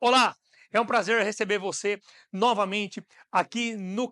Olá, é um prazer receber você novamente aqui no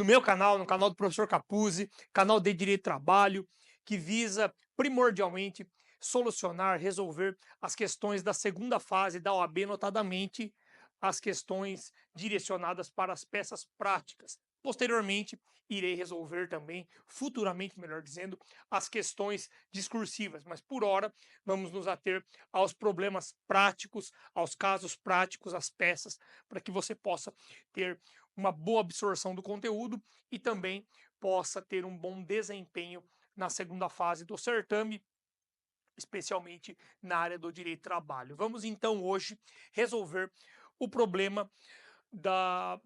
meu canal, no canal do professor Capuzzi, canal de Direito do Trabalho, que visa primordialmente solucionar, resolver as questões da segunda fase da OAB, notadamente as questões direcionadas para as peças práticas. Posteriormente, irei resolver também, futuramente, melhor dizendo, as questões discursivas, mas por hora vamos nos ater aos problemas práticos, aos casos práticos, às peças, para que você possa ter uma boa absorção do conteúdo e também possa ter um bom desempenho na segunda fase do certame, especialmente na área do direito do trabalho. Vamos então hoje resolver o problema da,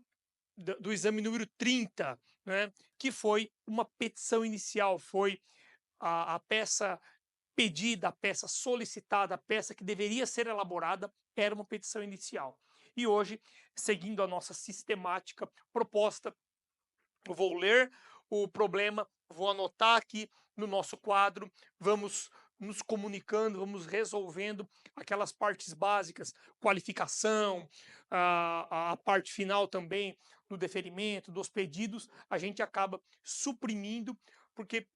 do exame número 30, né, que foi uma petição inicial, foi a peça pedida, a peça solicitada, a peça que deveria ser elaborada, era uma petição inicial. E hoje, seguindo a nossa sistemática proposta, eu vou ler o problema, vou anotar aqui no nosso quadro, vamos nos comunicando, vamos resolvendo aquelas partes básicas, qualificação, a parte final também do deferimento, dos pedidos, a gente acaba suprimindo, porque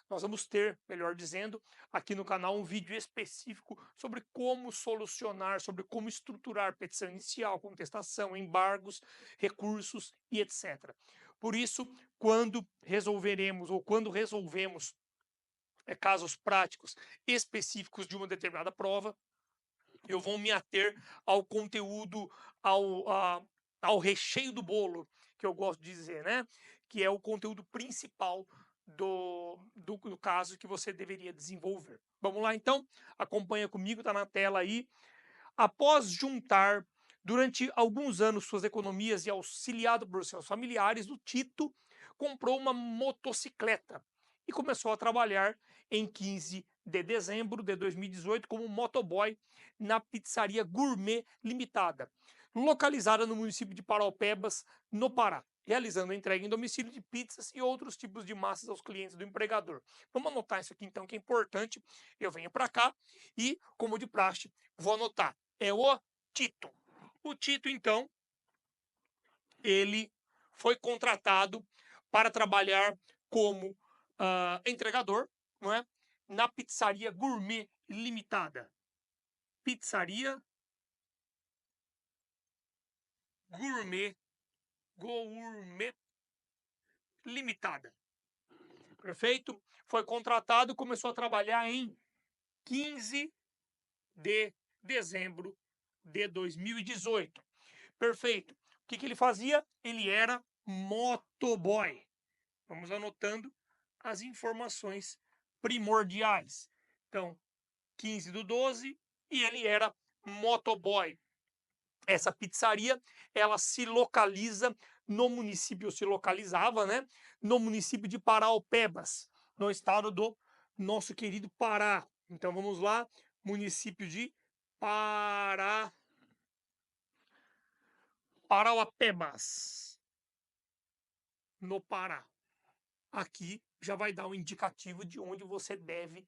nós vamos ter, melhor dizendo, aqui no canal um vídeo específico sobre como solucionar, sobre como estruturar petição inicial, contestação, embargos, recursos e etc. Por isso, quando resolvemos casos práticos específicos de uma determinada prova, eu vou me ater ao conteúdo, ao recheio do bolo, que eu gosto de dizer, né? Que é o conteúdo principal do caso que você deveria desenvolver. Vamos lá, então? Acompanha comigo, tá na tela aí. Após juntar durante alguns anos suas economias e auxiliado por seus familiares, o Tito comprou uma motocicleta e começou a trabalhar em 15 de dezembro de 2018 como motoboy na pizzaria Gourmet Limitada, localizada no município de Paraupebas, no Pará, realizando a entrega em domicílio de pizzas e outros tipos de massas aos clientes do empregador. Vamos anotar isso aqui então, que é importante. Eu venho para cá e, como de praxe, vou anotar. É o Tito. O Tito, então, ele foi contratado para trabalhar como entregador, não é? Na pizzaria Gourmet Limitada. Pizzaria Gourmet, Gourmet Limitada. Perfeito? Foi contratado e começou a trabalhar em 15 de dezembro de 2018. Perfeito. O que ele fazia? Ele era motoboy. Vamos anotando as informações primordiais. Então, 15 do 12 e ele era motoboy. Essa pizzaria, ela se localiza no município, se localizava, né? No município de Paraupebas, no estado do nosso querido Pará. Então vamos lá, município de Pará, Parauapebas, no Pará. Aqui já vai dar um indicativo de onde você deve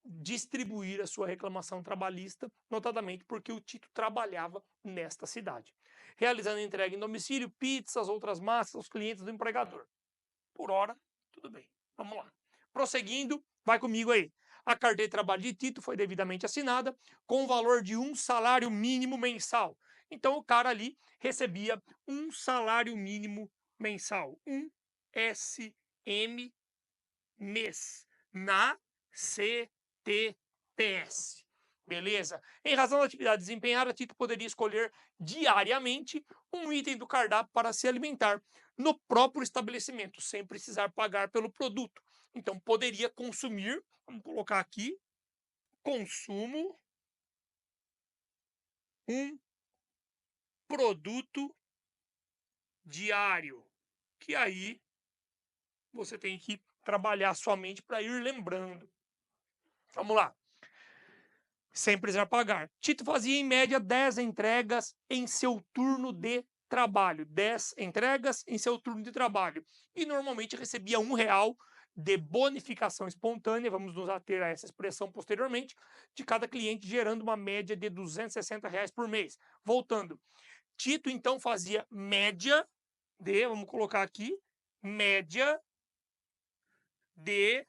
distribuir a sua reclamação trabalhista, notadamente porque o Tito trabalhava nesta cidade, realizando entrega em domicílio, pizzas, outras massas aos clientes do empregador. Por hora, tudo bem. Vamos lá. Prosseguindo, vai comigo aí. A carteira de trabalho de Tito foi devidamente assinada com o valor de um salário mínimo mensal. Então o cara ali recebia um salário mínimo mensal, um SM mês, na CTPS. Beleza? Em razão da atividade desempenhada, Tito poderia escolher diariamente um item do cardápio para se alimentar no próprio estabelecimento, sem precisar pagar pelo produto. Então, poderia consumir, vamos colocar aqui, consumo um produto diário, que aí você tem que trabalhar sua mente para ir lembrando. Vamos lá. Sem precisar pagar. Tito fazia em média 10 entregas em seu turno de trabalho. 10 entregas em seu turno de trabalho. E normalmente recebia R$ 1 de bonificação espontânea, vamos nos ater a essa expressão posteriormente, de cada cliente, gerando uma média de R$ 260 por mês. Voltando, Tito então fazia média de, vamos colocar aqui, média de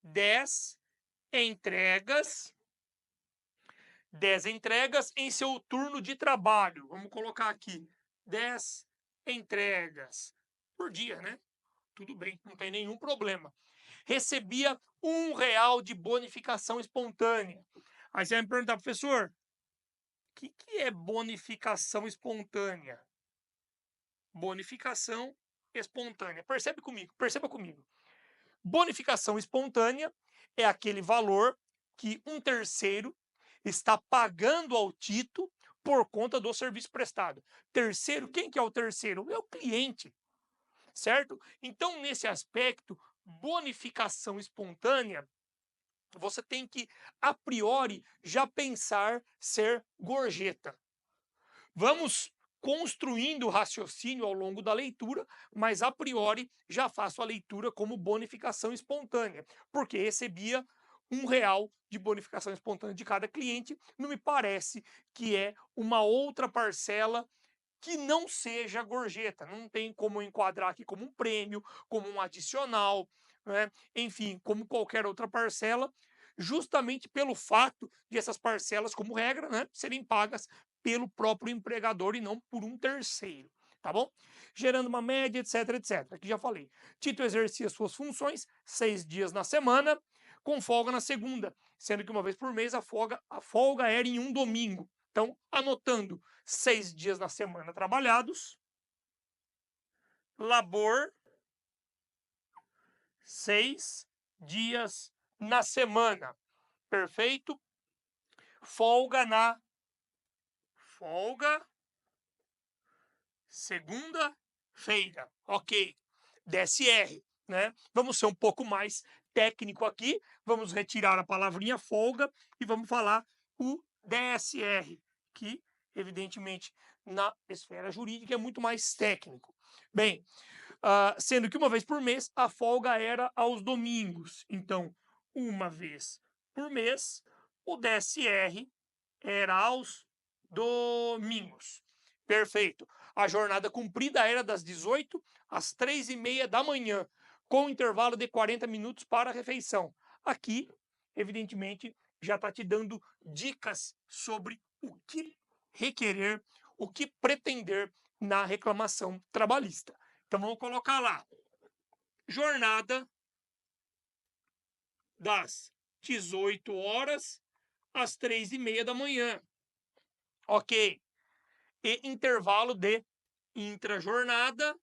10 entregas 10 entregas em seu turno de trabalho. Vamos colocar aqui 10 entregas por dia, né? Tudo bem, não tem nenhum problema. Recebia R$ 1 de bonificação espontânea. Aí você vai me perguntar, professor, o que é bonificação espontânea? Bonificação espontânea. Perceba comigo. Bonificação espontânea é aquele valor que um terceiro está pagando ao Tito por conta do serviço prestado. Terceiro, quem que é o terceiro? É o cliente, certo? Então, nesse aspecto, bonificação espontânea, você tem que, a priori, já pensar ser gorjeta. Vamos construindo o raciocínio ao longo da leitura, mas a priori já faço a leitura como bonificação espontânea, porque recebia R$ 1 de bonificação espontânea de cada cliente. Não me parece que é uma outra parcela que não seja gorjeta. Não tem como enquadrar aqui como um prêmio, como um adicional, né? Enfim, como qualquer outra parcela, justamente pelo fato de essas parcelas, como regra, né, serem pagas pelo próprio empregador e não por um terceiro, tá bom? Gerando uma média, etc, etc. Aqui já falei. Tito exercia suas funções 6 dias na semana, com folga na segunda, sendo que uma vez por mês a folga era em um domingo. Então, anotando 6 dias na semana trabalhados, labor 6 dias na semana, perfeito? Folga segunda-feira, ok. DSR, né? Vamos ser um pouco mais técnico aqui, vamos retirar a palavrinha folga e vamos falar o DSR, que evidentemente na esfera jurídica é muito mais técnico. Bem, sendo que uma vez por mês a folga era aos domingos, então uma vez por mês o DSR era aos domingos. Perfeito. A jornada cumprida era das 18 às 3h30 da manhã, com intervalo de 40 minutos para a refeição. Aqui, evidentemente, já está te dando dicas sobre o que requerer, o que pretender na reclamação trabalhista. Então vamos colocar lá. Jornada das 18 horas às 3h30 da manhã. Ok. E intervalo de intrajornada,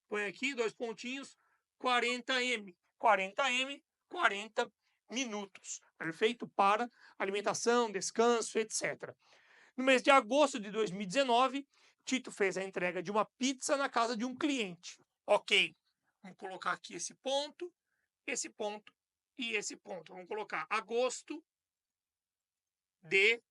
põe aqui, 2 pontinhos, 40M. 40M, 40 minutos. Perfeito? Para alimentação, descanso, etc. No mês de agosto de 2019, Tito fez a entrega de uma pizza na casa de um cliente. Ok. Vamos colocar aqui esse ponto e esse ponto. Vamos colocar agosto de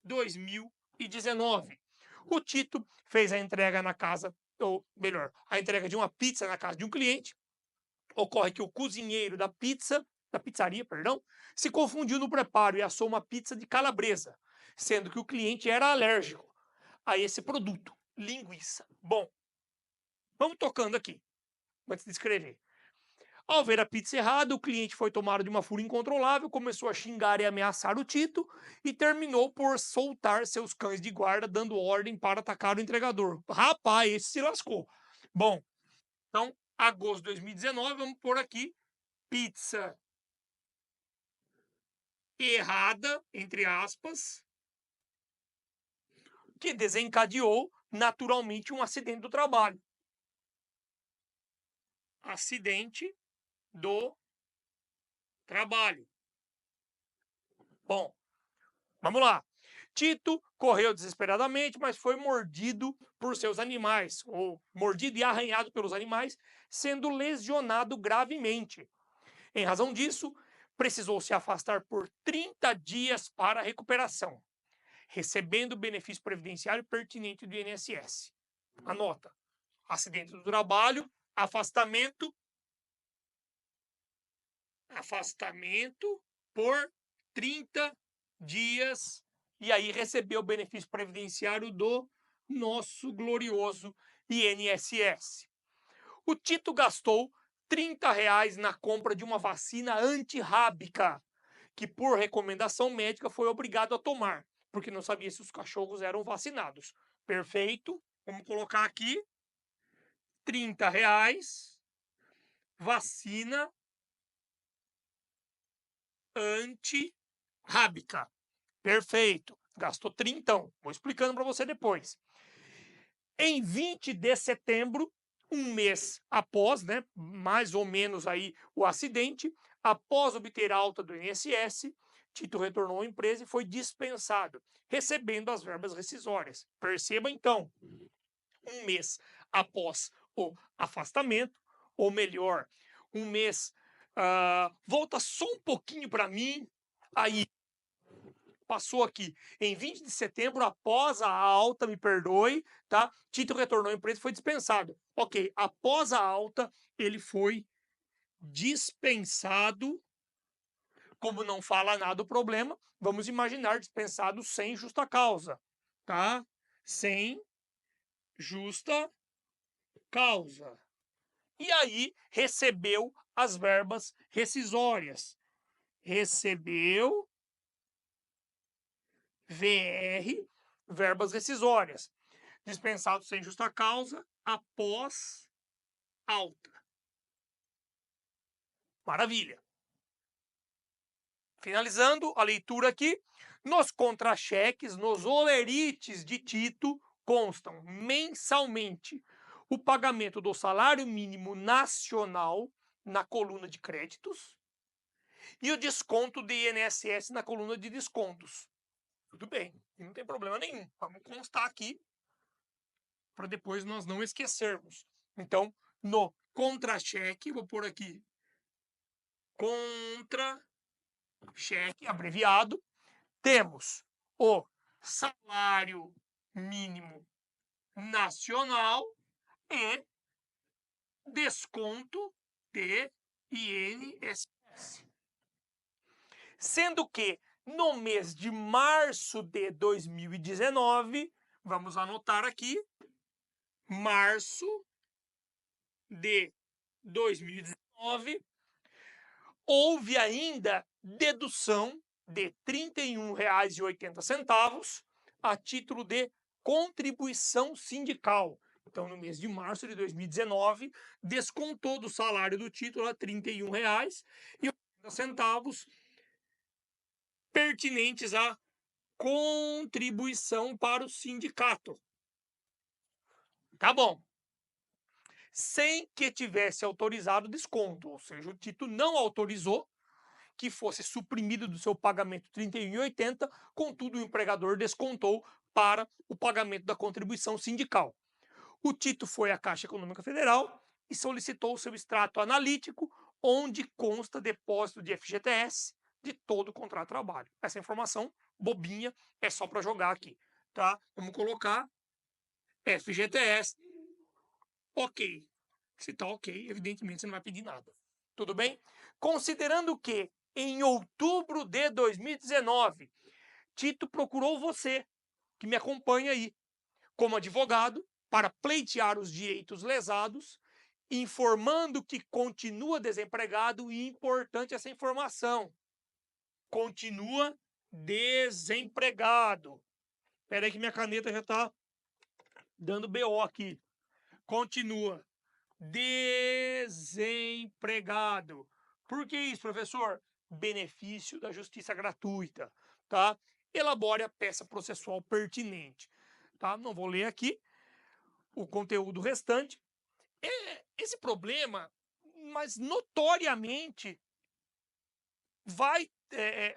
2019. O Tito fez a entrega na casa, ou melhor, a entrega de uma pizza na casa de um cliente. Ocorre que o cozinheiro da pizzaria, perdão, se confundiu no preparo e assou uma pizza de calabresa, sendo que o cliente era alérgico a esse produto, linguiça. Bom, vamos tocando aqui, antes de escrever. Ao ver a pizza errada, o cliente foi tomado de uma fúria incontrolável, começou a xingar e ameaçar o Tito e terminou por soltar seus cães de guarda, dando ordem para atacar o entregador. Rapaz, esse se lascou. Bom, então, agosto de 2019, vamos pôr aqui pizza errada, entre aspas, que desencadeou naturalmente um acidente do trabalho. Acidente do trabalho. Bom, vamos lá. Tito correu desesperadamente, mas foi mordido por seus animais, ou mordido e arranhado pelos animais, sendo lesionado gravemente. Em razão disso, precisou se afastar por 30 dias para a recuperação, recebendo o benefício previdenciário pertinente do INSS. Anota: acidente do trabalho, afastamento, afastamento por 30 dias e aí recebeu o benefício previdenciário do nosso glorioso INSS. O Tito gastou R$ 30 na compra de uma vacina antirrábica, que por recomendação médica foi obrigado a tomar, porque não sabia se os cachorros eram vacinados. Perfeito, vamos colocar aqui, R$ 30, vacina antirrábica. Perfeito, gastou 30, vou explicando para você depois. Em 20 de setembro, um mês após, né, mais ou menos aí o acidente, após obter alta do INSS, Tito retornou à empresa e foi dispensado, recebendo as verbas rescisórias. Perceba então, um mês após o afastamento, ou melhor, um mês, volta só um pouquinho para mim, aí passou aqui em 20 de setembro, após a alta, me perdoe, tá? Tito retornou à empresa e foi dispensado. Ok, após a alta, ele foi dispensado. Como não fala nada do problema, vamos imaginar dispensado sem justa causa, tá? Sem justa causa. E aí recebeu as verbas rescisórias. Recebeu VR, verbas rescisórias. Dispensado sem justa causa após alta. Maravilha. Finalizando a leitura aqui, nos contra-cheques, nos olerites de Tito, constam mensalmente o pagamento do salário mínimo nacional na coluna de créditos e o desconto de INSS na coluna de descontos. Tudo bem, não tem problema nenhum. Vamos constar aqui para depois nós não esquecermos. Então, no contra-cheque, vou pôr aqui contra-cheque abreviado, temos o salário mínimo nacional e desconto de INSS. Sendo que no mês de março de 2019, vamos anotar aqui, março de 2019, houve ainda dedução de R$ 31,80 a título de contribuição sindical. Então, no mês de março de 2019, descontou do salário do título a R$ 31,80 pertinentes à contribuição para o sindicato. Tá bom. Sem que tivesse autorizado o desconto, ou seja, o Tito não autorizou que fosse suprimido do seu pagamento R$ 31,80, contudo o empregador descontou para o pagamento da contribuição sindical. O Tito foi à Caixa Econômica Federal e solicitou o seu extrato analítico, onde consta depósito de FGTS de todo o contrato de trabalho. Essa informação bobinha é só para jogar aqui, tá? Vamos colocar FGTS. Ok. Se tá ok, evidentemente você não vai pedir nada. Tudo bem? Considerando que em outubro de 2019, Tito procurou você, que me acompanha aí, como advogado, para pleitear os direitos lesados, informando que continua desempregado e importante essa informação. Continua desempregado. Espera aí que minha caneta já está dando BO aqui. Continua desempregado. Por que isso, professor? Benefício da justiça gratuita, tá? Elabore a peça processual pertinente, tá? Não vou ler aqui o conteúdo restante. Esse problema, mas notoriamente, vai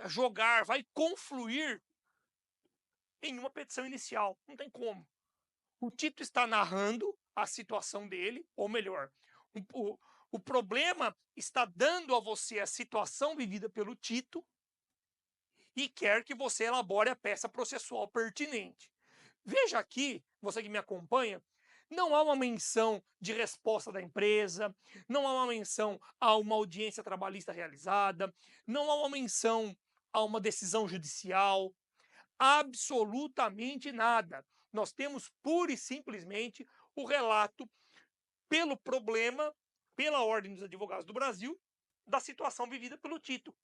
jogar, vai confluir em uma petição inicial. Não tem como. O Tito está narrando a situação dele, ou melhor, o problema está dando a você a situação vivida pelo Tito e quer que você elabore a peça processual pertinente. Veja aqui, você que me acompanha, Não há uma menção de resposta da empresa, não há uma menção a uma audiência trabalhista realizada, não há uma menção a uma decisão judicial, absolutamente nada. Nós temos pura e simplesmente o relato pelo problema, pela Ordem dos Advogados do Brasil, da situação vivida pelo Tito.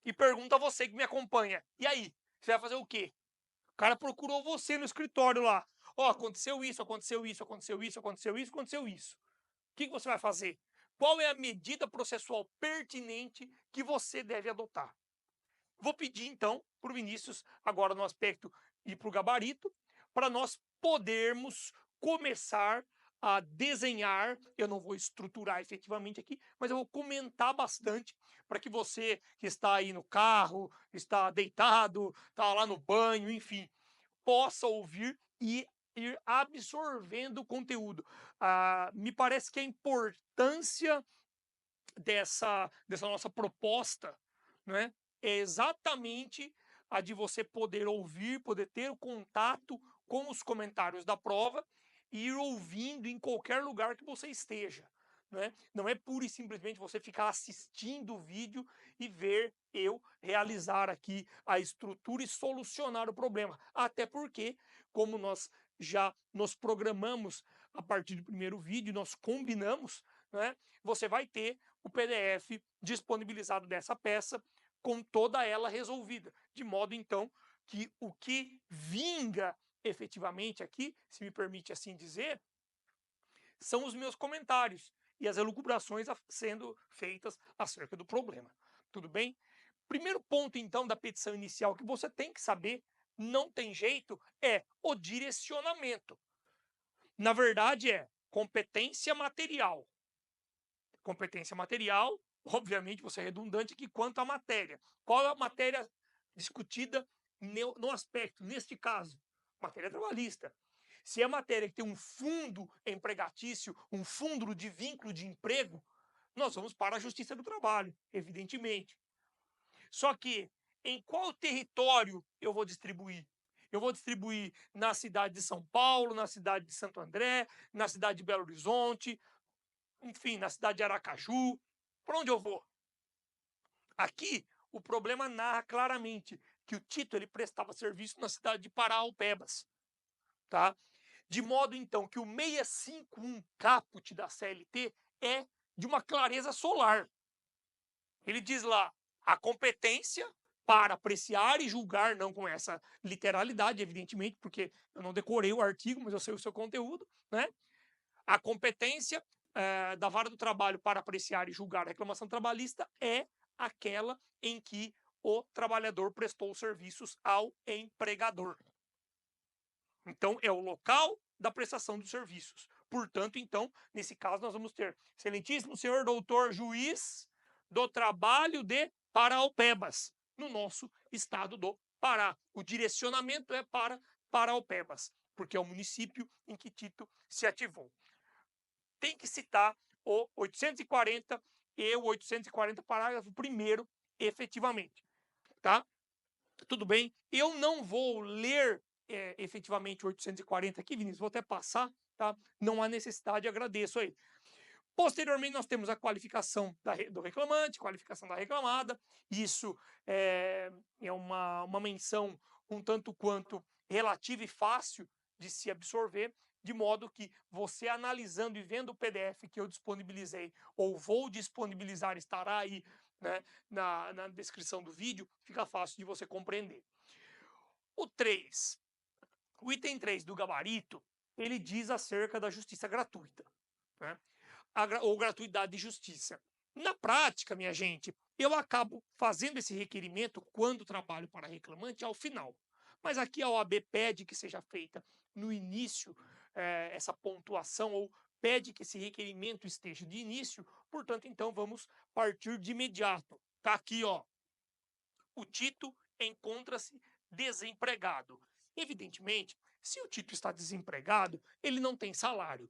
E pergunto a você que me acompanha: e aí? Você vai fazer o quê? O cara procurou você no escritório lá. Ó, aconteceu isso, aconteceu isso, aconteceu isso, aconteceu isso, aconteceu isso. O que você vai fazer? Qual é a medida processual pertinente que você deve adotar? Vou pedir, então, para o Vinícius, agora no aspecto e para o gabarito, para nós podermos começar a desenhar. Eu não vou estruturar efetivamente aqui, mas eu vou comentar bastante para que você que está aí no carro, está deitado, está lá no banho, enfim, possa ouvir e ir absorvendo o conteúdo. Me parece que a importância dessa nossa proposta, né, é exatamente a de você poder ouvir, poder ter o contato com os comentários da prova e ir ouvindo em qualquer lugar que você esteja. Né? Não é pura e simplesmente você ficar assistindo o vídeo e ver eu realizar aqui a estrutura e solucionar o problema. Até porque, como nós já nos programamos a partir do primeiro vídeo, nós combinamos, né, você vai ter o PDF disponibilizado dessa peça com toda ela resolvida, de modo então que o que vinga efetivamente aqui, se me permite assim dizer, são os meus comentários e as elucubrações sendo feitas acerca do problema. Tudo bem? Primeiro ponto, então, da petição inicial que você tem que saber, não tem jeito, é o direcionamento. Na verdade, é competência material. Competência material, obviamente, você é redundante aqui quanto à matéria. Qual é a matéria discutida no aspecto, neste caso? Matéria trabalhista. Se é matéria que tem um fundo empregatício, um fundo de vínculo de emprego, nós vamos para a Justiça do Trabalho, evidentemente. Só que em qual território eu vou distribuir? Eu vou distribuir na cidade de São Paulo, na cidade de Santo André, na cidade de Belo Horizonte, enfim, na cidade de Aracaju. Para onde eu vou? Aqui, o problema narra claramente que o Tito ele prestava serviço na cidade de Paraupebas, tá? De modo, então, que o 651 caput da CLT é de uma clareza solar. Ele diz lá, a competência para apreciar e julgar, não com essa literalidade, evidentemente, porque eu não decorei o artigo, mas eu sei o seu conteúdo, né? A competência da vara do trabalho para apreciar e julgar a reclamação trabalhista é aquela em que o trabalhador prestou serviços ao empregador. Então, é o local da prestação dos serviços. Portanto, então, nesse caso, nós vamos ter excelentíssimo senhor doutor juiz do trabalho de Paraupebas, no nosso estado do Pará. O direcionamento é para Paraupebas, porque é o município em que Tito se ativou. Tem que citar o 840 e o 840, parágrafo 1º, efetivamente. Tá? Tudo bem? Eu não vou ler efetivamente o 840 aqui, Vinícius, vou até passar, tá? Não há necessidade, agradeço aí. Posteriormente, nós temos a qualificação do reclamante, qualificação da reclamada. Isso é uma menção um tanto quanto relativa e fácil de se absorver, de modo que você analisando e vendo o PDF que eu disponibilizei, ou vou disponibilizar, estará aí, né, na descrição do vídeo, fica fácil de você compreender. O item 3 do gabarito, ele diz acerca da justiça gratuita, né? Ou gratuidade de justiça. Na prática, minha gente, eu acabo fazendo esse requerimento quando trabalho para reclamante ao final. Mas aqui a OAB pede que seja feita no início essa pontuação, ou pede que esse requerimento esteja de início, portanto, então vamos partir de imediato. Tá aqui, ó. O Tito encontra-se desempregado. Evidentemente, se o Tito está desempregado, ele não tem salário.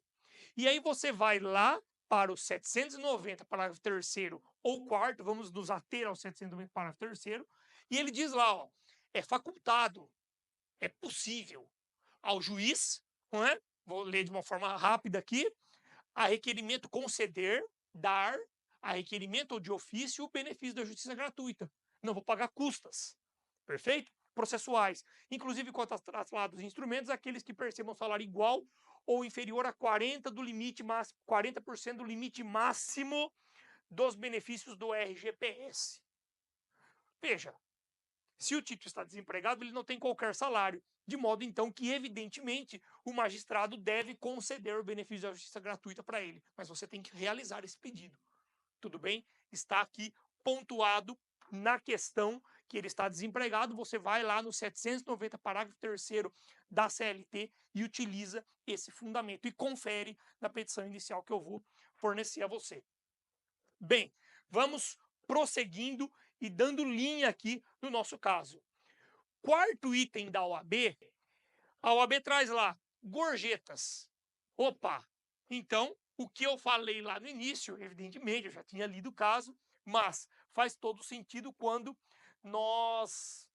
E aí você vai lá para o 790, parágrafo 3º ou 4º, vamos nos ater ao 790, parágrafo 3º, e ele diz lá, ó, é facultado, é possível ao juiz, não é? vou ler de uma forma rápida aqui, a requerimento conceder, dar, a requerimento ou de ofício, o benefício da justiça gratuita. Não vou pagar custas, perfeito? Processuais, inclusive quanto aos traslados e instrumentos, aqueles que percebam salário igual ou inferior a 40% do limite máximo dos benefícios do RGPS. Veja, se o título está desempregado, ele não tem qualquer salário, de modo então que, evidentemente, o magistrado deve conceder o benefício da justiça gratuita para ele, mas você tem que realizar esse pedido. Tudo bem? Está aqui pontuado na questão que ele está desempregado, você vai lá no 790, parágrafo 3º da CLT e utiliza esse fundamento e confere na petição inicial que eu vou fornecer a você. Bem, vamos prosseguindo e dando linha aqui no nosso caso. Quarto item da OAB, a OAB traz lá gorjetas. Opa! Então, o que eu falei lá no início, evidentemente, eu já tinha lido o caso, mas faz todo sentido quando nós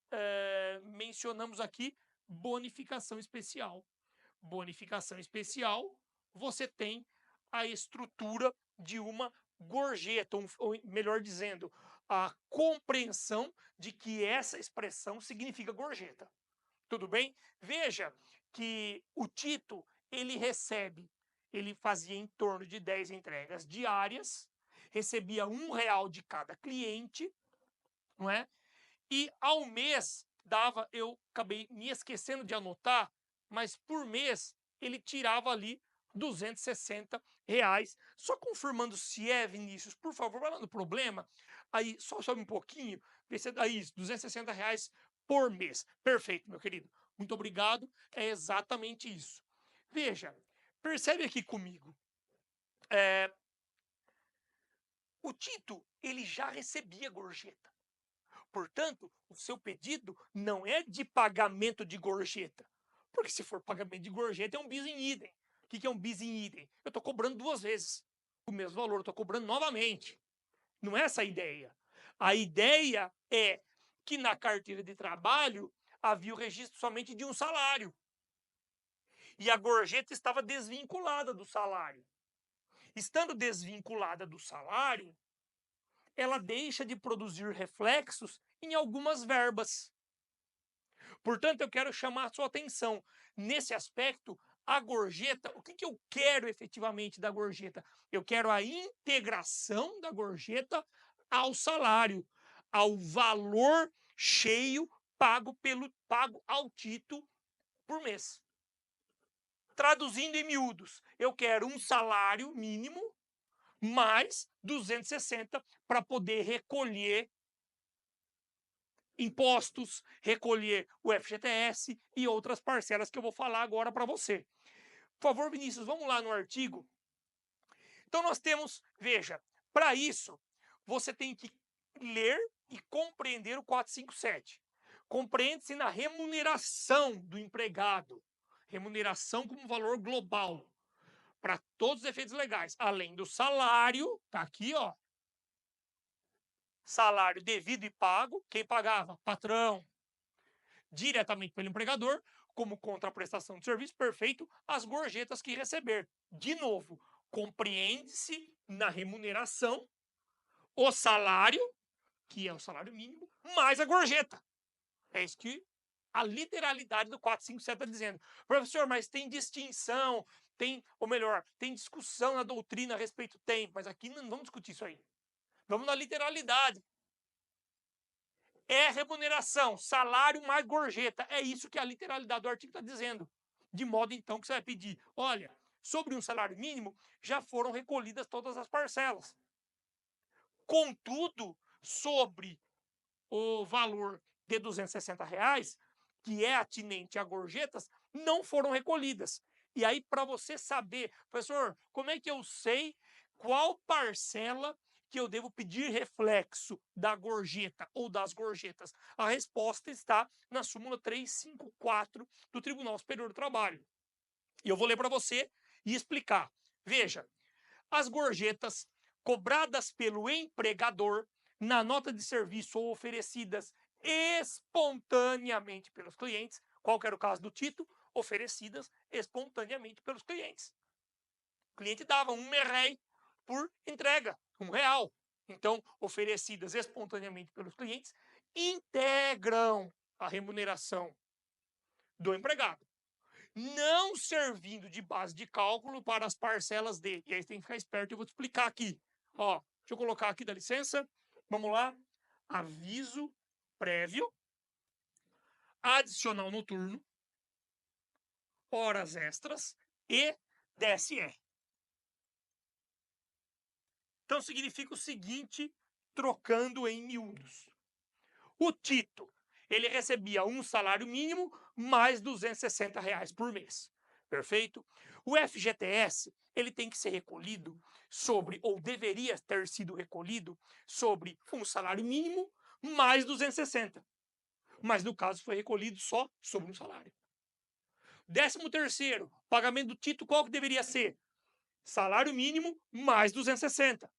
mencionamos aqui bonificação especial. Bonificação especial, você tem a estrutura de uma gorjeta, ou melhor dizendo, a compreensão de que essa expressão significa gorjeta. Tudo bem? Veja que o Tito, ele fazia em torno de 10 entregas diárias, recebia R$ 1 de cada cliente, não é? E ao mês dava, eu acabei me esquecendo de anotar, mas por mês ele tirava ali R$ 260. Só confirmando se é, Vinícius, por favor, vai lá no problema, aí só sobe um pouquinho, vê se é isso, R$ 260 por mês. Perfeito, meu querido. Muito obrigado, é exatamente isso. Veja, percebe aqui comigo. O Tito, ele já recebia gorjeta. Portanto, o seu pedido não é de pagamento de gorjeta. Porque se for pagamento de gorjeta, é um bis in idem. O que é um bis in idem? Eu estou cobrando 2 vezes o mesmo valor, eu estou cobrando novamente. Não é essa a ideia. A ideia é que na carteira de trabalho havia o registro somente de um salário. E a gorjeta estava desvinculada do salário. Estando desvinculada do salário, ela deixa de produzir reflexos em algumas verbas. Portanto, eu quero chamar a sua atenção nesse aspecto. A gorjeta, o que eu quero efetivamente da gorjeta? Eu quero a integração da gorjeta ao salário, ao valor cheio pago ao Tito por mês. Traduzindo em miúdos, eu quero um salário mínimo mais 260 para poder recolher impostos, recolher o FGTS e outras parcelas que eu vou falar agora para você. Por favor, Vinícius, vamos lá no artigo. Então nós temos, veja, para isso, você tem que ler e compreender o 457. Compreende-se na remuneração do empregado. Remuneração como valor global, para todos os efeitos legais, além do salário, tá aqui, ó. Salário devido e pago, quem pagava? Patrão. Diretamente pelo empregador, como contraprestação de serviço, perfeito, as gorjetas que receber. De novo, compreende-se na remuneração o salário, que é o salário mínimo, mais a gorjeta. É isso que a literalidade do 457 está dizendo. Professor, mas tem distinção, ou melhor, tem discussão na doutrina a respeito do tempo, mas aqui não vamos discutir isso aí. Vamos na literalidade. É remuneração, salário mais gorjeta. É isso que a literalidade do artigo está dizendo. De modo, então, que você vai pedir, olha, sobre um salário mínimo, já foram recolhidas todas as parcelas. Contudo, sobre o valor de R$ 260, que é atinente a gorjetas, não foram recolhidas. E aí, para você saber, professor, como é que eu sei qual parcela que eu devo pedir reflexo da gorjeta ou das gorjetas? A resposta está na súmula 354 do Tribunal Superior do Trabalho. E eu vou ler para você e explicar. Veja, as gorjetas cobradas pelo empregador na nota de serviço ou oferecidas espontaneamente pelos clientes, qual que era o caso do Tito, oferecidas espontaneamente pelos clientes. O cliente dava R$1 por entrega, R$1. Então, oferecidas espontaneamente pelos clientes, integram a remuneração do empregado, não servindo de base de cálculo para as parcelas dele. E aí tem que ficar esperto, eu vou te explicar aqui. Ó, deixa eu colocar aqui, dá licença. Vamos lá. Aviso prévio, adicional noturno, horas extras e DSR. Então significa o seguinte, trocando em miúdos. O Tito, ele recebia um salário mínimo mais R$260 por mês. Perfeito? O FGTS, ele tem que ser recolhido sobre, ou deveria ter sido recolhido sobre um salário mínimo mais 260. Mas no caso foi recolhido só sobre um salário. 13º, pagamento do Tito, qual que deveria ser? Salário mínimo mais 260.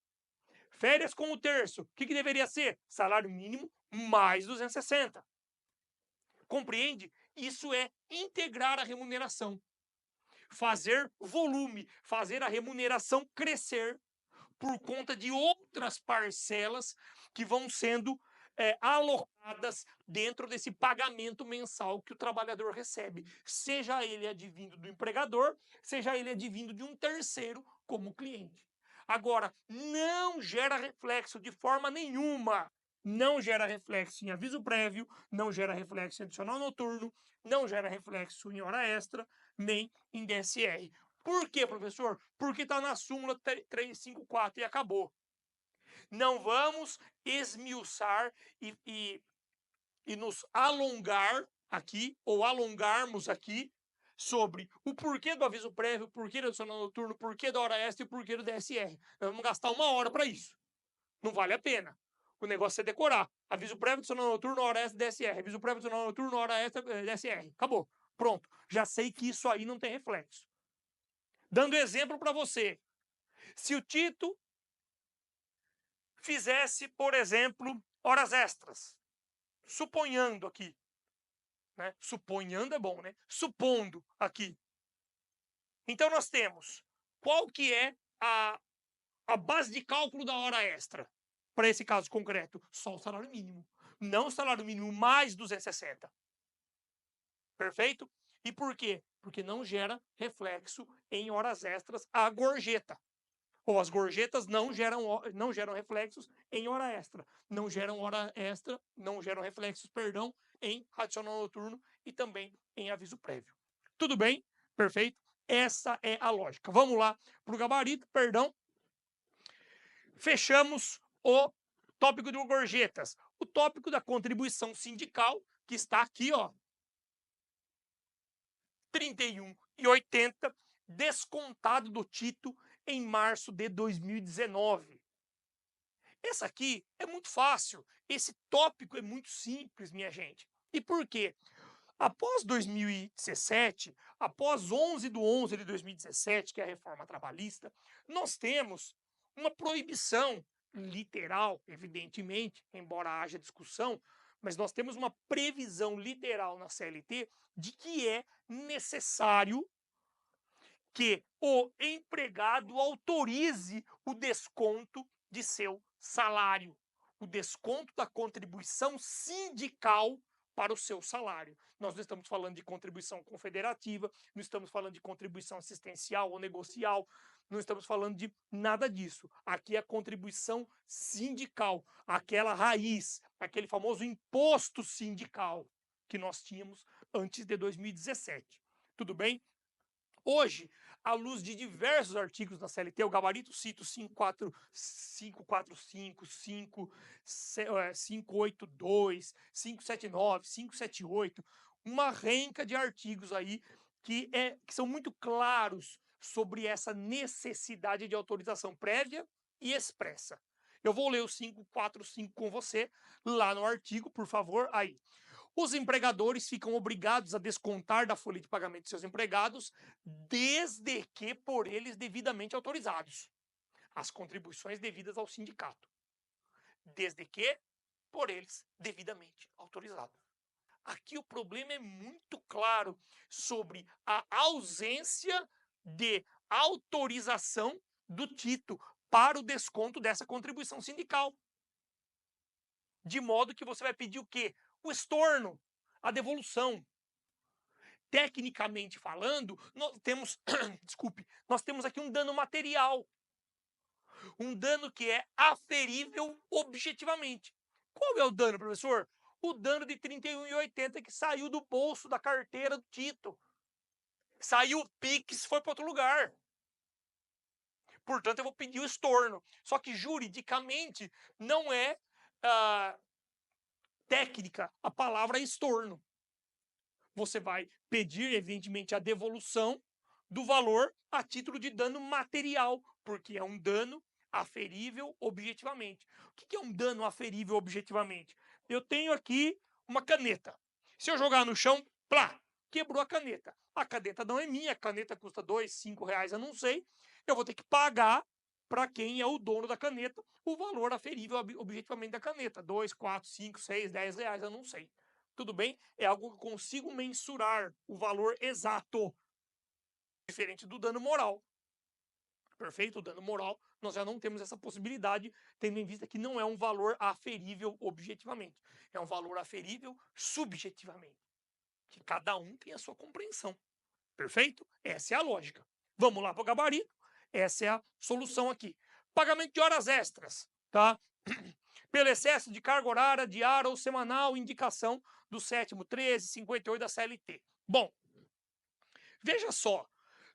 Férias com o terço, o que deveria ser? Salário mínimo mais 260. Compreende? Isso é integrar a remuneração. Fazer volume, fazer a remuneração crescer por conta de outras parcelas que vão sendo alocadas dentro desse pagamento mensal que o trabalhador recebe, seja ele advindo do empregador, seja ele advindo de um terceiro como cliente. Agora, não gera reflexo de forma nenhuma. Não gera reflexo em aviso prévio, não gera reflexo em adicional noturno, não gera reflexo em hora extra, nem em DSR. Por quê, professor? Porque está na súmula 354 e acabou. Não vamos esmiuçar e nos alongar aqui, ou alongarmos aqui, sobre o porquê do aviso prévio, o porquê do adicional noturno, o porquê da hora extra e o porquê do DSR. Nós vamos gastar 1 hora para isso. Não vale a pena. O negócio é decorar. Aviso prévio, adicional noturno, hora extra, DSR. Aviso prévio, adicional noturno, hora extra, DSR. Acabou. Pronto. Já sei que isso aí não tem reflexo. Dando exemplo para você. Se o Tito fizesse, por exemplo, horas extras, suponhando aqui, né? Suponhando é bom, né? Supondo aqui. Então nós temos qual que é a base de cálculo da hora extra para esse caso concreto? Só o salário mínimo. Não o salário mínimo mais 260. Perfeito? E por quê? Porque não gera reflexo em horas extras a gorjeta. Ou as gorjetas não geram reflexos em hora extra. Não geram hora extra, não geram reflexos, perdão, em adicional noturno e também em aviso prévio. Tudo bem? Perfeito? Essa é a lógica. Vamos lá para o gabarito, perdão. Fechamos o tópico de gorjetas. O tópico da contribuição sindical, que está aqui, ó, 31,80, descontado do Tito em março de 2019. Essa aqui é muito fácil. Esse tópico é muito simples, minha gente. E por quê? Após 2017, após 11/11 de 2017, que é a reforma trabalhista, nós temos uma proibição literal, evidentemente, embora haja discussão, mas nós temos uma previsão literal na CLT de que é necessário que o empregado autorize o desconto de seu salário, o desconto da contribuição sindical para o seu salário. Nós não estamos falando de contribuição confederativa, não estamos falando de contribuição assistencial ou negocial, não estamos falando de nada disso. Aqui é a contribuição sindical, aquela raiz, aquele famoso imposto sindical que nós tínhamos antes de 2017. Tudo bem? Hoje, à luz de diversos artigos da CLT, o gabarito cito 545, 582, 579, 578, uma renca de artigos aí que são muito claros sobre essa necessidade de autorização prévia e expressa. Eu vou ler o 545 com você lá no artigo, por favor, aí. Os empregadores ficam obrigados a descontar da folha de pagamento de seus empregados, desde que por eles devidamente autorizados, as contribuições devidas ao sindicato. Desde que por eles devidamente autorizados. Aqui o problema é muito claro sobre a ausência de autorização do Tito para o desconto dessa contribuição sindical. De modo que você vai pedir o quê? O estorno, a devolução. Tecnicamente falando, nós temos, desculpe, nós temos aqui um dano material. Um dano que é aferível objetivamente. Qual é o dano, professor? O dano de R$ 31,80 que saiu do bolso da carteira do Tito. Saiu o Pix, foi para outro lugar. Portanto, eu vou pedir o estorno. Só que juridicamente não é técnica a palavra estorno. Você vai pedir, evidentemente, a devolução do valor a título de dano material, porque é um dano aferível objetivamente. O que é um dano aferível objetivamente? Eu tenho aqui uma caneta. Se eu jogar no chão, plá, quebrou a caneta. A caneta não é minha, a caneta custa R$ 2, R$ 5, eu não sei. Eu vou ter que pagar para quem é o dono da caneta o valor aferível objetivamente da caneta. 2, 4, 5, 6, 10 reais, eu não sei. Tudo bem? É algo que eu consigo mensurar o valor exato, diferente do dano moral. Perfeito? O dano moral, nós já não temos essa possibilidade, tendo em vista que não é um valor aferível objetivamente. É um valor aferível subjetivamente. Que cada um tem a sua compreensão. Perfeito? Essa é a lógica. Vamos lá para o gabarito. Essa é a solução aqui. Pagamento de horas extras, tá? Pelo excesso de carga horária, diária ou semanal, indicação do 7º 1358 da CLT. Bom, veja só,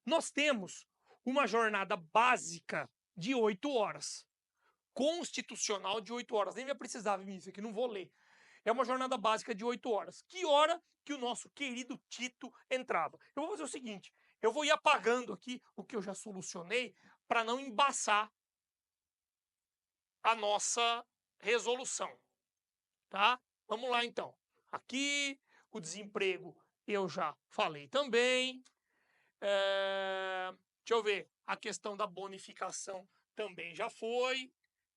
nós temos uma jornada básica de 8 horas, constitucional de 8 horas. Nem vai precisar, Vinícius, aqui não vou ler. É uma jornada básica de 8 horas. Que hora que o nosso querido Tito entrava? Eu vou fazer o seguinte, eu vou ir apagando aqui o que eu já solucionei para não embaçar a nossa resolução, tá? Vamos lá, então. Aqui, o desemprego eu já falei também. Deixa eu ver. A questão da bonificação também já foi.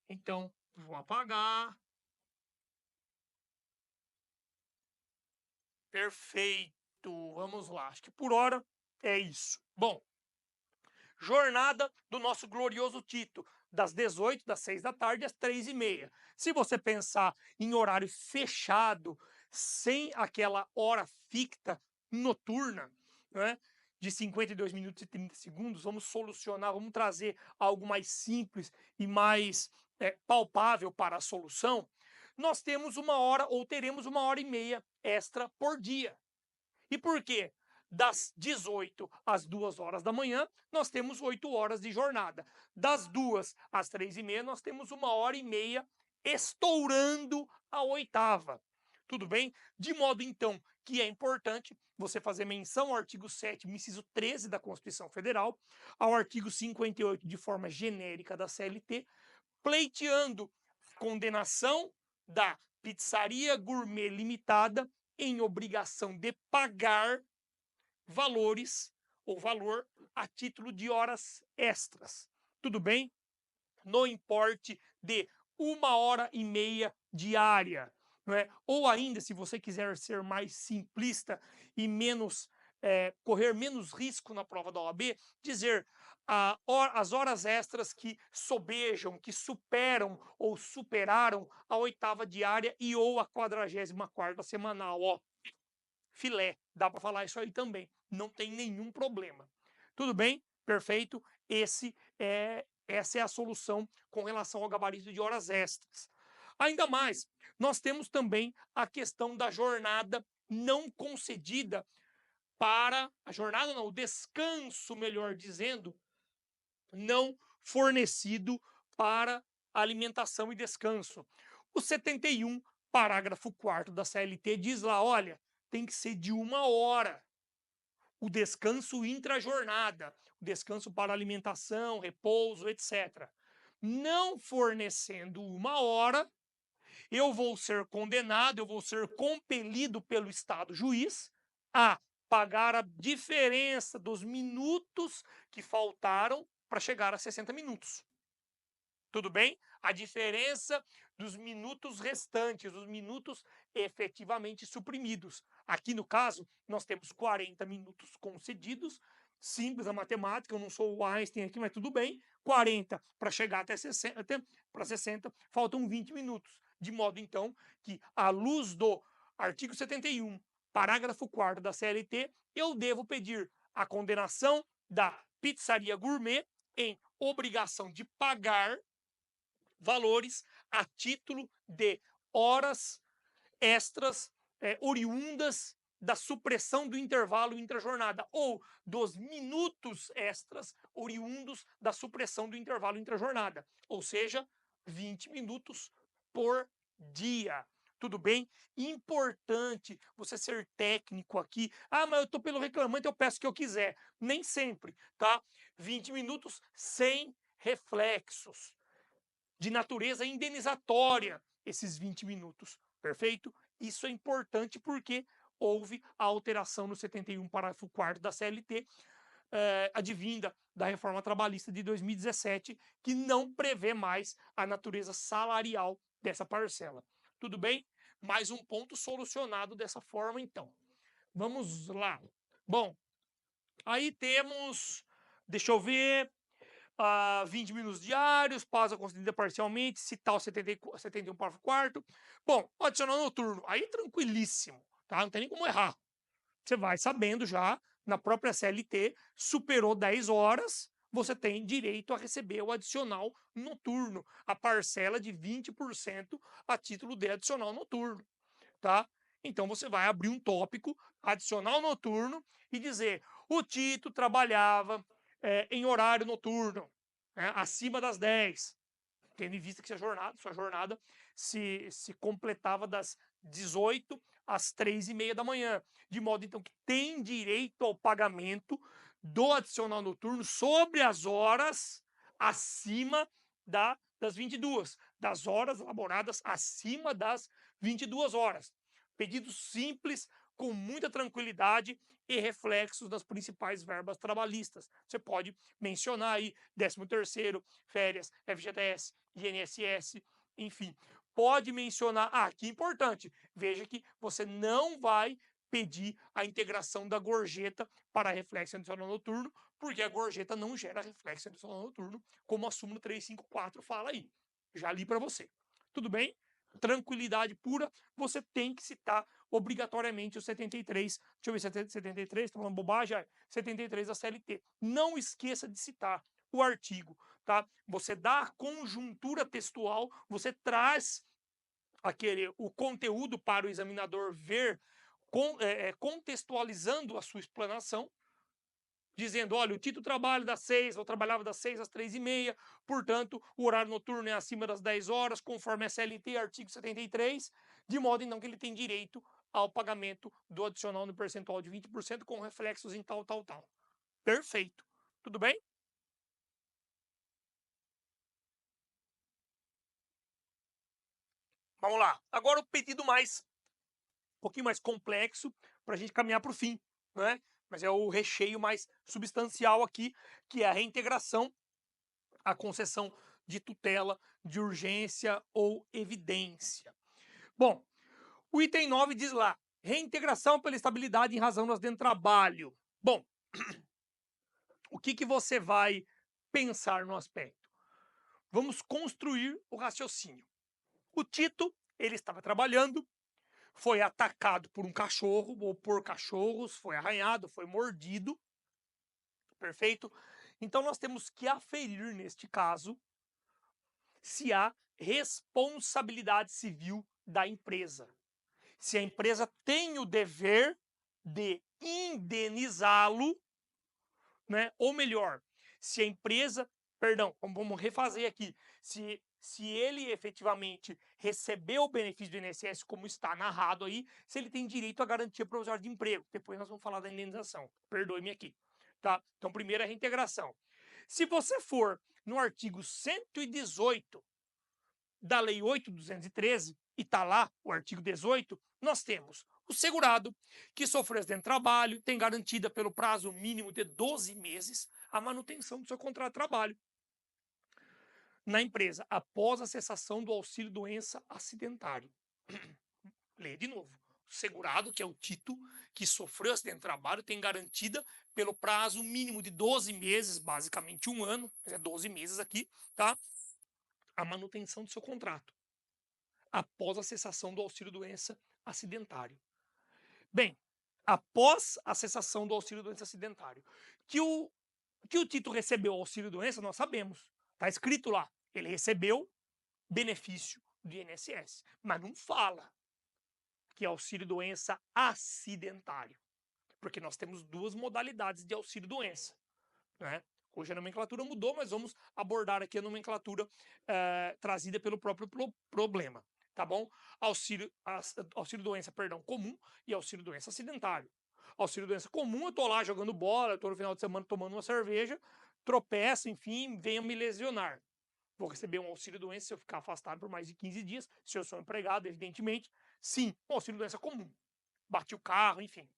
Então, vou apagar. Perfeito. Vamos lá. Acho que por hora é isso. Bom, jornada do nosso glorioso Tito, das 18, das 6 da tarde às 3h30. Se você pensar em horário fechado, sem aquela hora ficta noturna, né, de 52 minutos e 30 segundos, vamos solucionar, vamos trazer algo mais simples e mais palpável para a solução. Nós temos uma hora ou teremos 1h30 extra por dia. E por quê? Das 18 às 2 horas da manhã, nós temos 8 horas de jornada. Das 2 às 3h30, nós temos 1h30 estourando a 8ª. Tudo bem? De modo, então, que é importante você fazer menção ao artigo 7º, inciso 13 da Constituição Federal, ao artigo 58 de forma genérica da CLT, pleiteando condenação da Pizzaria Gourmet Limitada em obrigação de pagar valores ou valor a título de horas extras. Tudo bem? No importe de 1h30 diária. Não é? Ou ainda, se você quiser ser mais simplista e menos correr menos risco na prova da OAB, dizer as horas extras que sobejam, que superam ou superaram a 8ª diária e ou a 44ª semanal. Ó, filé, dá para falar isso aí também, não tem nenhum problema. Tudo bem? Perfeito? Essa é a solução com relação ao gabarito de horas extras. Ainda mais, nós temos também a questão da jornada não concedida para a jornada, não, o descanso, melhor dizendo, não fornecido para alimentação e descanso. O 71, parágrafo 4º da CLT diz lá, olha, tem que ser de 1 hora. O descanso intra-jornada, o descanso para alimentação, repouso, etc. Não fornecendo 1 hora, eu vou ser condenado, eu vou ser compelido pelo Estado juiz a pagar a diferença dos minutos que faltaram para chegar a 60 minutos. Tudo bem? A diferença dos minutos restantes, os minutos efetivamente suprimidos. Aqui no caso, nós temos 40 minutos concedidos, simples a matemática, eu não sou o Einstein aqui, mas tudo bem, 40 para chegar até 60, para 60, faltam 20 minutos, de modo então que, à luz do artigo 71, parágrafo 4º da CLT, eu devo pedir a condenação da Pizzaria Gourmet em obrigação de pagar valores a título de horas extras oriundas da supressão do intervalo intrajornada ou dos minutos extras oriundos da supressão do intervalo intrajornada, ou seja, 20 minutos por dia. Tudo bem? Importante você ser técnico aqui. Ah, mas eu estou pelo reclamante, eu peço o que eu quiser. Nem sempre, tá? 20 minutos sem reflexos, de natureza indenizatória, esses 20 minutos, perfeito? Isso é importante porque houve a alteração no 71, parágrafo 4º da CLT, advinda da reforma trabalhista de 2017, que não prevê mais a natureza salarial dessa parcela. Tudo bem? Mais um ponto solucionado dessa forma, então. Vamos lá. Bom, aí temos, deixa eu ver, 20 minutos diários, pausa concedida parcialmente, citar o 71 parágrafo 4º. Bom, adicional noturno, aí tranquilíssimo, tá? Não tem nem como errar. Você vai sabendo já, na própria CLT, superou 10 horas, você tem direito a receber o adicional noturno, a parcela de 20% a título de adicional noturno, tá? Então você vai abrir um tópico, adicional noturno, e dizer: o Tito trabalhava em horário noturno, né, acima das 10, tendo em vista que sua jornada se completava das 18 às 3h30 da manhã, de modo então que tem direito ao pagamento do adicional noturno sobre as horas acima das 22, das horas elaboradas acima das 22 horas. Pedido simples, com muita tranquilidade e reflexos das principais verbas trabalhistas. Você pode mencionar aí 13º, férias, FGTS, INSS, enfim. Pode mencionar, que importante, veja que você não vai pedir a integração da gorjeta para reflexo adicional noturno, porque a gorjeta não gera reflexo adicional noturno, como a súmula 354 fala aí. Já li para você. Tudo bem? Tranquilidade pura, você tem que citar obrigatoriamente o 73, deixa eu ver, 73, estou falando bobagem, 73 da CLT. Não esqueça de citar o artigo, tá? Você dá a conjuntura textual, você traz o conteúdo para o examinador ver, contextualizando a sua explanação, dizendo: olha, o Tito trabalha das 6, eu trabalhava das 6 às 3h30, portanto, o horário noturno é acima das 10 horas, conforme a CLT, artigo 73, de modo então que ele tem direito ao pagamento do adicional no percentual de 20% com reflexos em tal, tal, tal. Perfeito. Tudo bem? Vamos lá. Agora o pedido um pouquinho mais complexo para a gente caminhar para o fim, né? Mas é o recheio mais substancial aqui, que é a reintegração, a concessão de tutela, de urgência ou evidência. Bom, o item 9 diz lá: reintegração pela estabilidade em razão do acidente de trabalho. Bom, o que você vai pensar no aspecto? Vamos construir o raciocínio. O Tito, ele estava trabalhando, foi atacado por um cachorro ou por cachorros, foi arranhado, foi mordido, perfeito? Então nós temos que aferir, neste caso, se há responsabilidade civil da empresa. Se a empresa tem o dever de indenizá-lo, né? Ou melhor, se a empresa, perdão, vamos refazer aqui, se ele efetivamente recebeu o benefício do INSS, como está narrado aí, se ele tem direito à garantia provisória de emprego. Depois nós vamos falar da indenização. Perdoe-me aqui. Tá? Então, primeiro a reintegração. Se você for no artigo 118 da Lei 8.213, e está lá o artigo 18, nós temos o segurado que sofreu acidente de trabalho, tem garantida pelo prazo mínimo de 12 meses a manutenção do seu contrato de trabalho. na empresa após a cessação do auxílio-doença acidentário. Lê de novo. O segurado, que é o Tito, que sofreu acidente de trabalho, tem garantida pelo prazo mínimo de 12 meses, basicamente 1 ano, mas é 12 meses aqui, tá? A manutenção do seu contrato após a cessação do auxílio-doença acidentário. Bem, após a cessação do auxílio-doença acidentário, que o Tito recebeu o auxílio-doença, nós sabemos. Está escrito lá. Ele recebeu benefício do INSS. Mas não fala que é auxílio-doença acidentário. Porque nós temos 2 modalidades de auxílio-doença. Né? Hoje a nomenclatura mudou, mas vamos abordar aqui a nomenclatura trazida pelo próprio problema. Tá bom? Auxílio-doença, perdão, comum e auxílio-doença acidentário. Auxílio-doença comum, eu tô lá jogando bola, eu tô no final de semana tomando uma cerveja, tropeço, enfim, venho me lesionar. Vou receber um auxílio-doença se eu ficar afastado por mais de 15 dias, se eu sou empregado, evidentemente. Sim, um auxílio-doença comum. Bati o carro, enfim.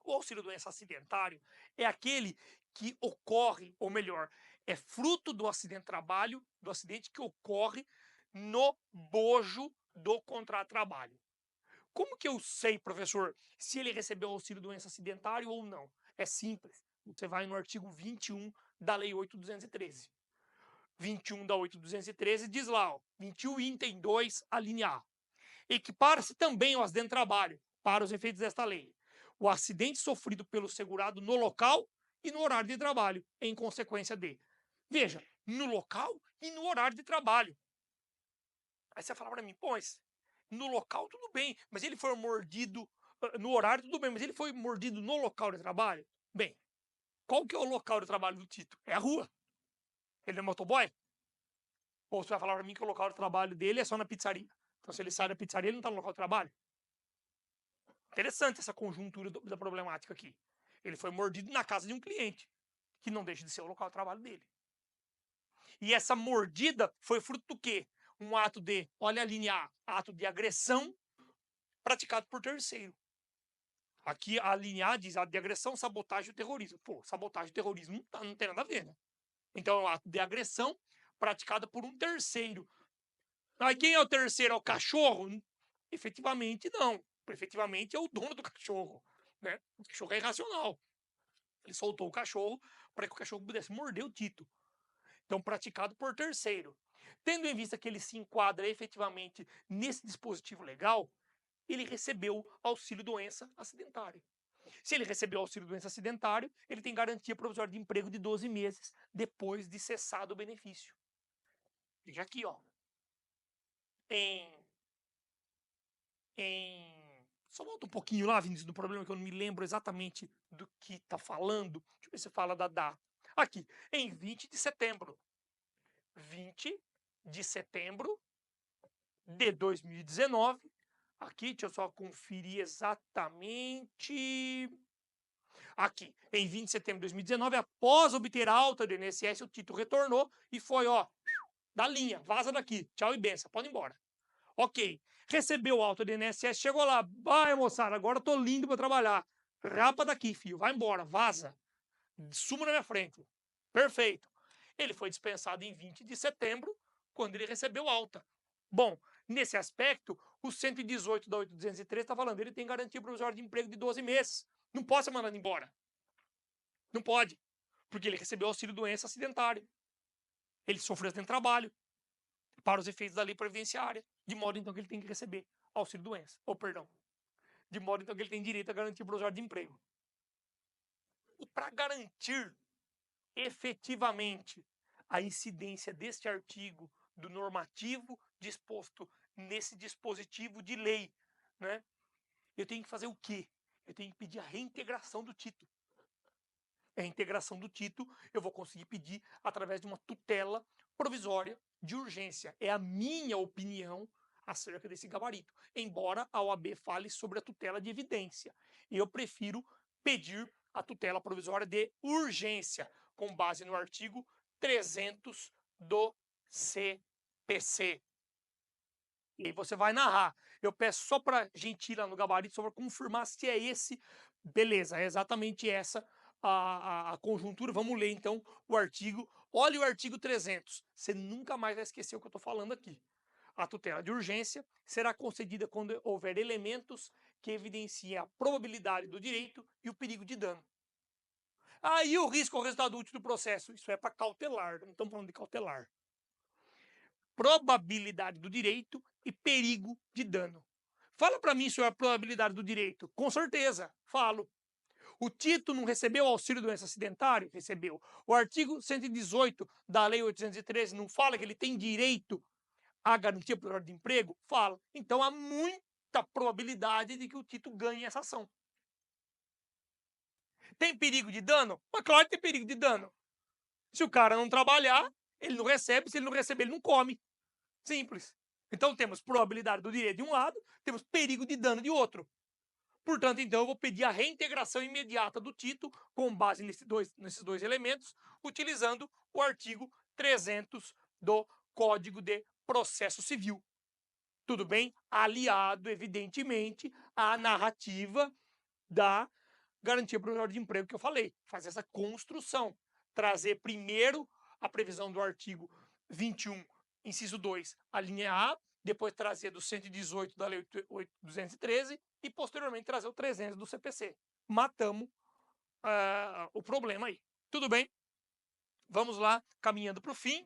O auxílio-doença acidentário é aquele que ocorre, ou melhor, é fruto do acidente de trabalho, do acidente que ocorre no bojo do contrato de trabalho. Como que eu sei, professor, se ele recebeu auxílio-doença acidentário ou não? É simples. Você vai no artigo 21 da Lei 8.213. 21 da 8.213 diz lá, ó, 21 item 2, a linha A. Equipara-se também ao acidente de trabalho, para os efeitos desta lei, o acidente sofrido pelo segurado no local e no horário de trabalho, em consequência de. Veja, no local e no horário de trabalho. Aí você fala para mim, pô, mas no local tudo bem, mas ele foi mordido no horário tudo bem, mas ele foi mordido no local de trabalho? Bem, qual que é o local de trabalho do Tito? É a rua. Ele é motoboy? Ou você vai falar para mim que o local de trabalho dele é só na pizzaria? Então se ele sai da pizzaria, ele não está no local de trabalho? Interessante essa conjuntura da problemática aqui. Ele foi mordido na casa de um cliente, que não deixa de ser o local de trabalho dele. E essa mordida foi fruto do quê? Um ato de, olha a linha A, ato de agressão praticado por terceiro. Aqui a linha A diz ato de agressão, sabotagem e terrorismo. Pô, sabotagem e terrorismo não tem nada a ver, né? Então é um ato de agressão praticada por um terceiro. Aí quem é o terceiro? É o cachorro? Efetivamente não. Efetivamente é o dono do cachorro. Né? O cachorro é irracional. Ele soltou o cachorro para que o cachorro pudesse morder o Tito. Então, praticado por terceiro. Tendo em vista que ele se enquadra efetivamente nesse dispositivo legal, ele recebeu auxílio-doença acidentário. Se ele recebeu auxílio-doença acidentário, ele tem garantia provisória de emprego de 12 meses depois de cessado o benefício. Veja aqui, ó. Só volta um pouquinho lá, Vinícius, do problema que eu não me lembro exatamente do que está falando. Deixa eu ver se fala da data. Aqui, em 20 de setembro. 20 de setembro de 2019. Aqui, deixa eu só conferir exatamente. Aqui, em 20 de setembro de 2019, após obter alta do INSS, o Tito retornou e foi, ó, da linha, vaza daqui, tchau e benção, pode ir embora. Ok, recebeu alta do INSS, chegou lá, vai moçada, agora eu tô lindo para trabalhar. Rapa daqui, filho, vai embora, vaza. Suma na minha frente. Perfeito. Ele foi dispensado em 20 de setembro, quando ele recebeu alta. Bom, nesse aspecto, o 118 da 8.213 está falando, ele tem garantia provisória de emprego de 12 meses. Não pode ser mandado embora. Não pode, porque ele recebeu auxílio-doença acidentário. Ele sofreu acidente de trabalho, para os efeitos da lei previdenciária, de modo então que ele tem que receber auxílio-doença, ou perdão, de modo então que ele tem direito a garantia provisória de emprego. E para garantir efetivamente a incidência deste artigo do normativo disposto nesse dispositivo de lei, né? Eu tenho que fazer o quê? Eu tenho que pedir a reintegração do título. A reintegração do título eu vou conseguir pedir através de uma tutela provisória de urgência. É a minha opinião acerca desse gabarito. Embora a OAB fale sobre a tutela de evidência. Eu prefiro pedir a tutela provisória de urgência, com base no artigo 300 do CPC. E aí você vai narrar. Eu peço só para a gente ir lá no gabarito, só para confirmar se é esse. Beleza, é exatamente essa a conjuntura, vamos ler então o artigo. Olha o artigo 300. Você nunca mais vai esquecer o que eu estou falando aqui. A tutela de urgência será concedida quando houver elementos que evidenciem a probabilidade do direito e o perigo de dano. Aí o risco ou resultado útil do processo. Isso é para cautelar, não estamos falando de cautelar. Probabilidade do direito e perigo de dano. Fala para mim sobre a probabilidade do direito. Com certeza, falo. O Tito não recebeu auxílio doença acidentário? Recebeu. O artigo 118 da Lei 813 não fala que ele tem direito à garantia por hora de emprego? Fala. Então há muita probabilidade de que o Tito ganhe essa ação. Tem perigo de dano? Mas claro que tem perigo de dano. Se o cara não trabalhar, ele não recebe. Se ele não receber, ele não come. Simples. Então temos probabilidade do direito de um lado, temos perigo de dano de outro. Portanto, então, eu vou pedir a reintegração imediata do Tito, com base nesses dois elementos, utilizando o artigo 300 do Código de Processo Civil. Tudo bem? Aliado, evidentemente, à narrativa da garantia provisória de emprego que eu falei. Fazer essa construção. Trazer primeiro a previsão do artigo 21, inciso 2, a linha A, depois trazer do 118 da Lei 8.213 e posteriormente trazer o 300 do CPC. Matamos o problema aí. Tudo bem? Vamos lá, caminhando para o fim.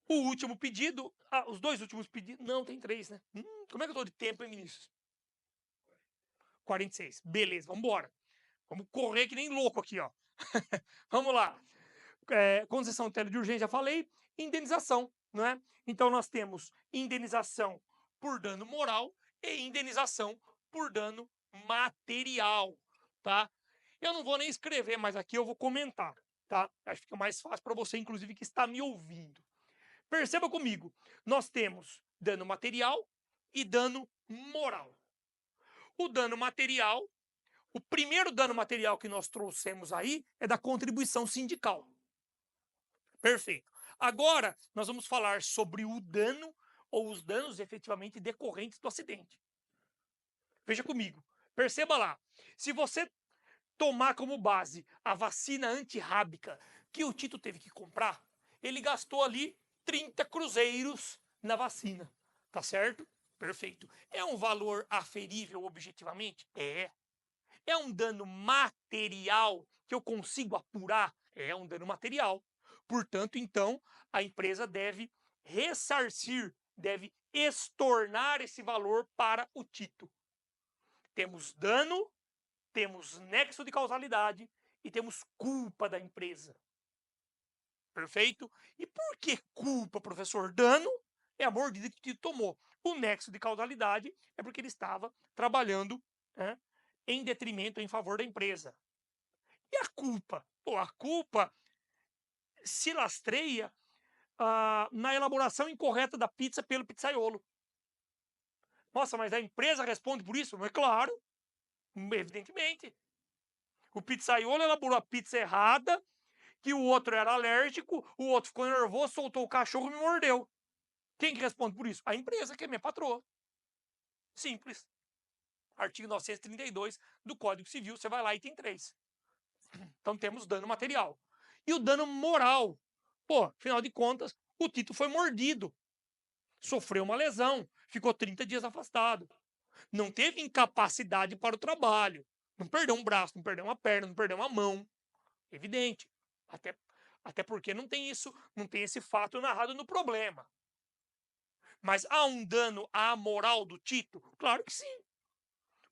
O último pedido, os dois últimos pedidos, não, tem 3, né? Como é que eu estou de tempo, hein, Vinícius? 46. Beleza, vamos embora. Vamos correr que nem louco aqui, ó. Vamos lá. Concessão de tela de urgência, já falei. Indenização, não é? Então nós temos indenização por dano moral e indenização por dano material, tá? Eu não vou nem escrever, mas aqui eu vou comentar, tá? Acho que fica mais fácil para você, inclusive, que está me ouvindo. Perceba comigo, nós temos dano material e dano moral. O dano material, o primeiro dano material que nós trouxemos aí é da contribuição sindical. Perfeito. Agora, nós vamos falar sobre o dano ou os danos efetivamente decorrentes do acidente. Veja comigo. Perceba lá. Se você tomar como base a vacina antirrábica que o Tito teve que comprar, ele gastou ali 30 cruzeiros na vacina. Tá certo? Perfeito. É um valor aferível objetivamente? É. É um dano material que eu consigo apurar? É um dano material. Portanto, então, a empresa deve ressarcir, deve estornar esse valor para o Tito. Temos dano, temos nexo de causalidade e temos culpa da empresa. Perfeito? E por que culpa, professor? Dano é a mordida que o Tito tomou. O nexo de causalidade é porque ele estava trabalhando, né, em detrimento, em favor da empresa. E a culpa? Pô, a culpa se lastreia na elaboração incorreta da pizza pelo pizzaiolo. Nossa, mas a empresa responde por isso? Não é claro, evidentemente. O pizzaiolo elaborou a pizza errada, que o outro era alérgico, o outro ficou nervoso, soltou o cachorro e me mordeu. Quem que responde por isso? A empresa, que é minha patroa. Simples. Artigo 932 do Código Civil, você vai lá e tem 3. Então temos dano material. E o dano moral? Pô, afinal de contas, o Tito foi mordido. Sofreu uma lesão, ficou 30 dias afastado. Não teve incapacidade para o trabalho. Não perdeu um braço, não perdeu uma perna, não perdeu uma mão. Evidente. Até porque não tem isso, não tem esse fato narrado no problema. Mas há um dano à moral do Tito? Claro que sim.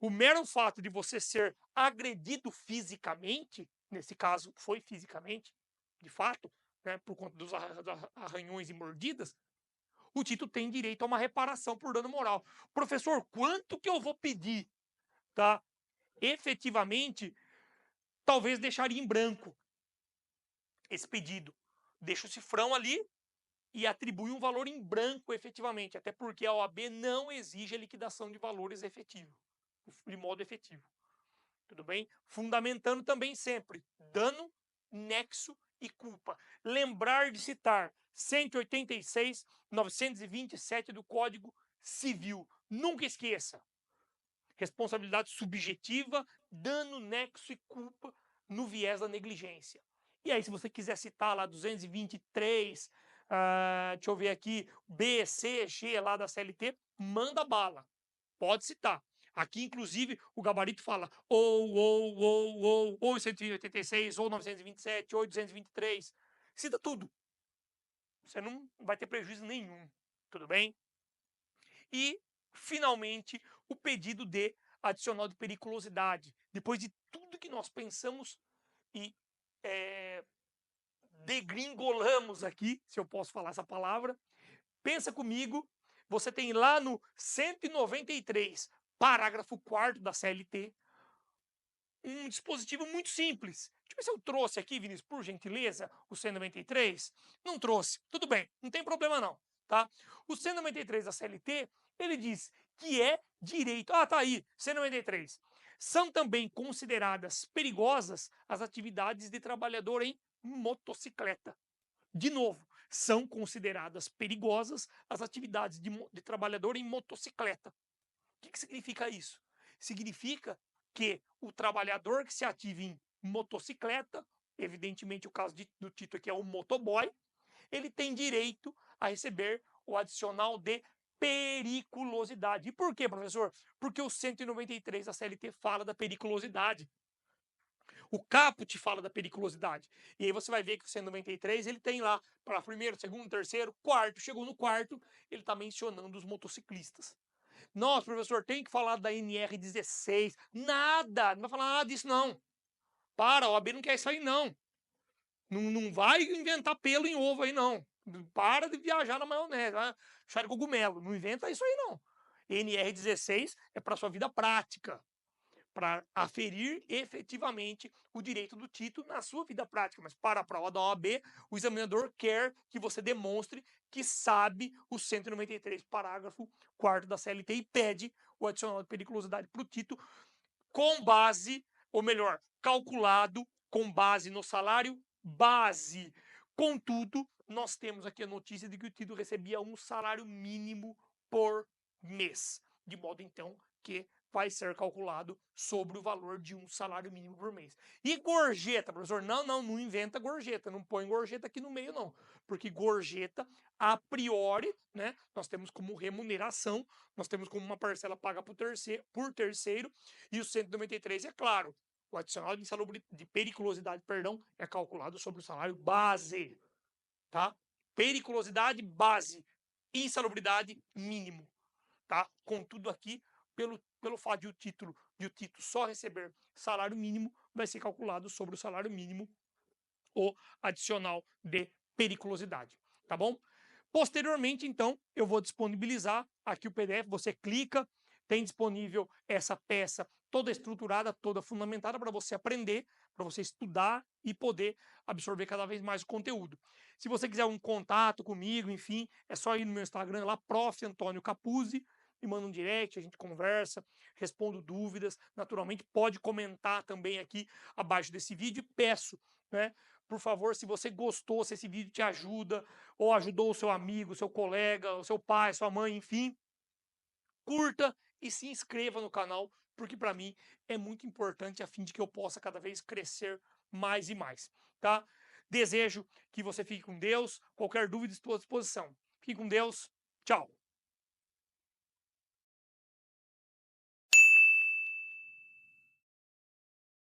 O mero fato de você ser agredido fisicamente, nesse caso foi fisicamente, de fato, né, por conta dos arranhões e mordidas, o Tito tem direito a uma reparação por dano moral. Professor, quanto que eu vou pedir? Tá? Efetivamente, talvez deixaria em branco esse pedido. Deixa o cifrão ali e atribui um valor em branco efetivamente, até porque a OAB não exige a liquidação de valores efetivo, de modo efetivo. Tudo bem? Fundamentando também sempre dano, nexo e culpa. Lembrar de citar 186, 927 do Código Civil. Nunca esqueça. Responsabilidade subjetiva, dano, nexo e culpa no viés da negligência. E aí, se você quiser citar lá 223, deixa eu ver aqui, B, C, G lá da CLT, manda bala. Pode citar. Aqui, inclusive, o gabarito fala ou 186, ou 927, ou 223. Cita tudo. Você não vai ter prejuízo nenhum. Tudo bem? E, finalmente, o pedido de adicional de periculosidade. Depois de tudo que nós pensamos e degringolamos aqui, se eu posso falar essa palavra, pensa comigo, você tem lá no 193, parágrafo 4º da CLT, um dispositivo muito simples. Deixa eu ver se eu trouxe aqui, Vinícius, por gentileza, o 193. Não trouxe. Tudo bem, não tem problema não, tá? O 193 da CLT, ele diz que é direito. Ah, tá aí, 193. São também consideradas perigosas as atividades de trabalhador em motocicleta. De novo, são consideradas perigosas as atividades de trabalhador em motocicleta. O que significa isso? Significa que o trabalhador que se ativa em motocicleta, evidentemente o caso do Tito aqui é o motoboy, ele tem direito a receber o adicional de periculosidade. E por quê, professor? Porque o 193 da CLT fala da periculosidade. O caput fala da periculosidade. E aí você vai ver que o 193 ele tem lá para primeiro, segundo, terceiro, quarto. Chegou no quarto, ele está mencionando os motociclistas. Nossa, professor, tem que falar da NR16. Nada, não vai falar nada disso, não. Para, a OAB não quer isso aí, não. Não vai inventar pelo em ovo aí, não. Para de viajar na maionese, chá de cogumelo. Não inventa isso aí, não. NR16 é para sua vida prática, para aferir efetivamente o direito do título na sua vida prática. Mas para a prova da OAB, o examinador quer que você demonstre que sabe o 193, parágrafo 4º da CLT e pede o adicional de periculosidade para o título com base, ou melhor, calculado com base no salário base. Contudo, nós temos aqui a notícia de que o título recebia um salário mínimo por mês. De modo, então, que vai ser calculado sobre o valor de um salário mínimo por mês. E gorjeta, professor? Não inventa gorjeta, não põe gorjeta aqui no meio, não. Porque gorjeta, a priori, né, nós temos como remuneração, nós temos como uma parcela paga por terceiro, e o 193, é claro, o adicional de periculosidade, perdão, é calculado sobre o salário base, tá? Periculosidade base, insalubridade mínimo, tá? Contudo aqui, pelo fato de o título só receber salário mínimo, vai ser calculado sobre o salário mínimo o adicional de periculosidade, tá bom? Posteriormente, então, eu vou disponibilizar aqui o PDF, você clica, tem disponível essa peça toda estruturada, toda fundamentada para você aprender, para você estudar e poder absorver cada vez mais o conteúdo. Se você quiser um contato comigo, enfim, é só ir no meu Instagram lá, Prof. Antônio Capuzzi, me manda um direct, a gente conversa, respondo dúvidas, naturalmente pode comentar também aqui abaixo desse vídeo e peço, né, por favor, se você gostou, se esse vídeo te ajuda, ou ajudou o seu amigo, o seu colega, o seu pai, sua mãe, enfim, curta e se inscreva no canal, porque para mim é muito importante a fim de que eu possa cada vez crescer mais e mais, tá? Desejo que você fique com Deus, qualquer dúvida estou à disposição. Fique com Deus, tchau!